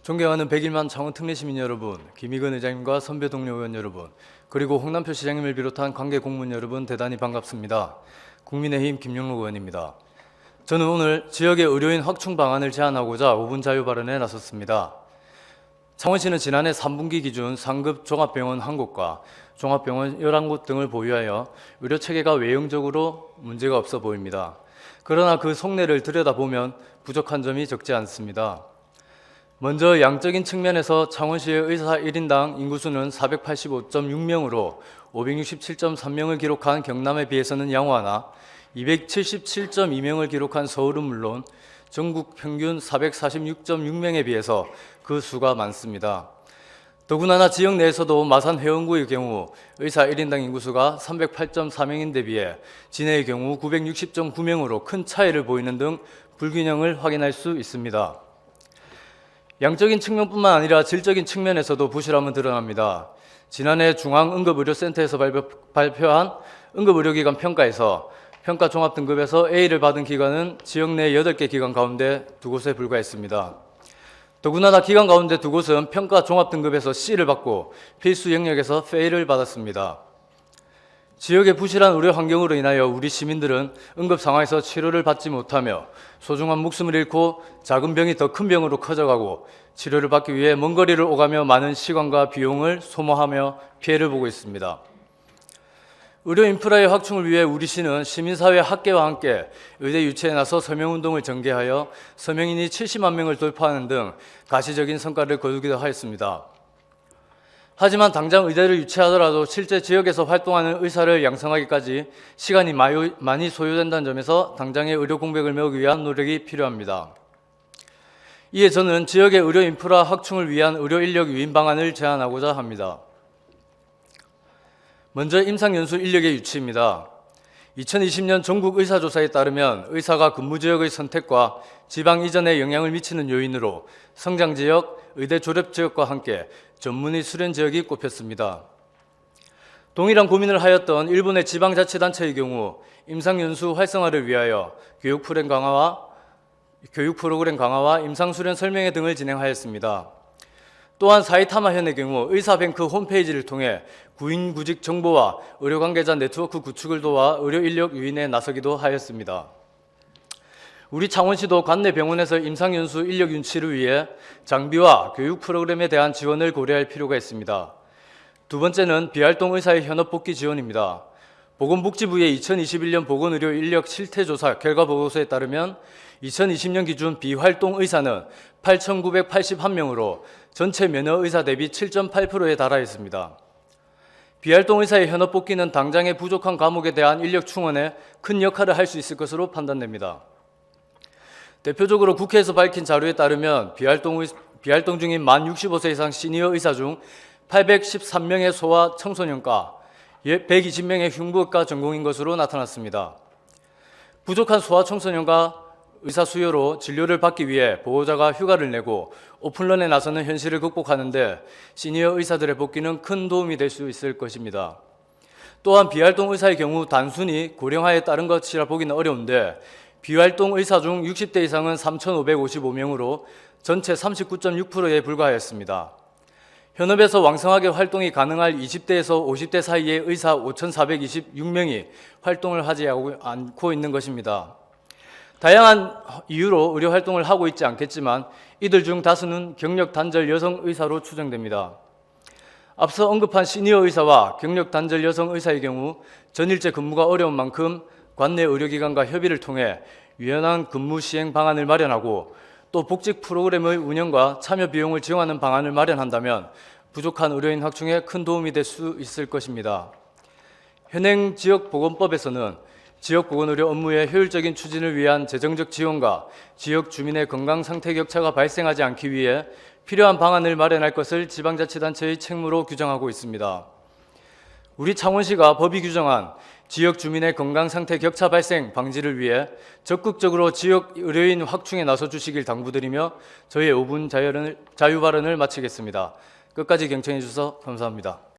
존경하는 101만 창원 특례시민 여러분, 김희근 의장님과 선배 동료 의원 여러분, 그리고 홍남표 시장님을 비롯한 관계 공무원 여러분 대단히 반갑습니다. 국민의힘 김영록 의원입니다. 저는 오늘 지역의 의료인 확충 방안을 제안하고자 5분 자유 발언에 나섰습니다. 창원시는 지난해 3분기 기준 상급 종합병원 1곳과 종합병원 11곳 등을 보유하여 의료체계가 외형적으로 문제가 없어 보입니다. 그러나 그 속내를 들여다보면 부족한 점이 적지 않습니다. 먼저 양적인 측면에서 창원시의 의사 1인당 인구수는 485.6명으로 567.3명을 기록한 경남에 비해서는 양호하나 277.2명을 기록한 서울은 물론 전국 평균 446.6명에 비해서 그 수가 많습니다. 더구나 지역 내에서도 마산 회원구의 경우 의사 1인당 인구수가 308.4명인데 비해 진해의 경우 960.9명으로 큰 차이를 보이는 등 불균형을 확인할 수 있습니다. 양적인 측면뿐만 아니라 질적인 측면에서도 부실함은 드러납니다. 지난해 중앙응급의료센터에서 발표한 응급의료기관 평가에서 평가 종합등급에서 A를 받은 기관은 지역 내 8개 기관 가운데 2곳에 불과했습니다. 더구나 기관 가운데 2곳은 평가 종합등급에서 C를 받고 필수 영역에서 Fail을 받았습니다. 지역의 부실한 의료 환경으로 인하여 우리 시민들은 응급 상황에서 치료를 받지 못하며 소중한 목숨을 잃고 작은 병이 더 큰 병으로 커져가고 치료를 받기 위해 먼 거리를 오가며 많은 시간과 비용을 소모하며 피해를 보고 있습니다. 의료 인프라의 확충을 위해 우리 시는 시민사회 학계와 함께 의대 유치에 나서 서명운동을 전개하여 서명인이 70만 명을 돌파하는 등 가시적인 성과를 거두기도 하였습니다. 하지만 당장 의대를 유치하더라도 실제 지역에서 활동하는 의사를 양성하기까지 시간이 많이 소요된다는 점에서 당장의 의료 공백을 메우기 위한 노력이 필요합니다. 이에 저는 지역의 의료 인프라 확충을 위한 의료 인력 유인 방안을 제안하고자 합니다. 먼저 임상연수 인력의 유치입니다. 2020년 전국 의사조사에 따르면 의사가 근무지역의 선택과 지방 이전에 영향을 미치는 요인으로 성장지역, 의대 졸업지역과 함께 전문의 수련지역이 꼽혔습니다. 동일한 고민을 하였던 일본의 지방자치단체의 경우 임상연수 활성화를 위하여 교육 프로그램 강화와 임상수련 설명회 등을 진행하였습니다. 또한 사이타마현의 경우 의사뱅크 홈페이지를 통해 구인구직 정보와 의료관계자 네트워크 구축을 도와 의료인력 유인에 나서기도 하였습니다. 우리 창원시도 관내 병원에서 임상연수 인력 유치를 위해 장비와 교육 프로그램에 대한 지원을 고려할 필요가 있습니다. 두 번째는 비활동 의사의 현업 복귀 지원입니다. 보건복지부의 2021년 보건의료 인력 실태조사 결과 보고서에 따르면 2020년 기준 비활동 의사는 8,981명으로 전체 면허 의사 대비 7.8%에 달하 있습니다. 비활동 의사의 현업 복귀는 당장의 부족한 과목에 대한 인력 충원에 큰 역할을 할 수 있을 것으로 판단됩니다. 대표적으로 국회에서 밝힌 자료에 따르면 비활동 중인 만 65세 이상 시니어 의사 중 813명의 소아 청소년과 120명의 흉부외과 전공인 것으로 나타났습니다. 부족한 소아 청소년과 의사 수요로 진료를 받기 위해 보호자가 휴가를 내고 오픈런에 나서는 현실을 극복하는 데 시니어 의사들의 복귀는 큰 도움이 될 수 있을 것입니다. 또한 비활동 의사의 경우 단순히 고령화에 따른 것이라 보기는 어려운데 비활동 의사 중 60대 이상은 3,555명으로 전체 39.6%에 불과하였습니다. 현업에서 왕성하게 활동이 가능할 20대에서 50대 사이의 의사 5,426명이 활동을 하지 않고 있는 것입니다. 다양한 이유로 의료 활동을 하고 있지 않겠지만 이들 중 다수는 경력 단절 여성 의사로 추정됩니다. 앞서 언급한 시니어 의사와 경력 단절 여성 의사의 경우 전일제 근무가 어려운 만큼 관내 의료기관과 협의를 통해 유연한 근무 시행 방안을 마련하고 또 복직 프로그램의 운영과 참여 비용을 지원하는 방안을 마련한다면 부족한 의료인 확충에 큰 도움이 될 수 있을 것입니다. 현행 지역보건법에서는 지역보건의료 업무의 효율적인 추진을 위한 재정적 지원과 지역 주민의 건강 상태 격차가 발생하지 않기 위해 필요한 방안을 마련할 것을 지방자치단체의 책무로 규정하고 있습니다. 우리 창원시가 법이 규정한 지역 주민의 건강 상태 격차 발생 방지를 위해 적극적으로 지역 의료인 확충에 나서 주시길 당부드리며 저희의 5분 자유 발언을 마치겠습니다. 끝까지 경청해 주셔서 감사합니다.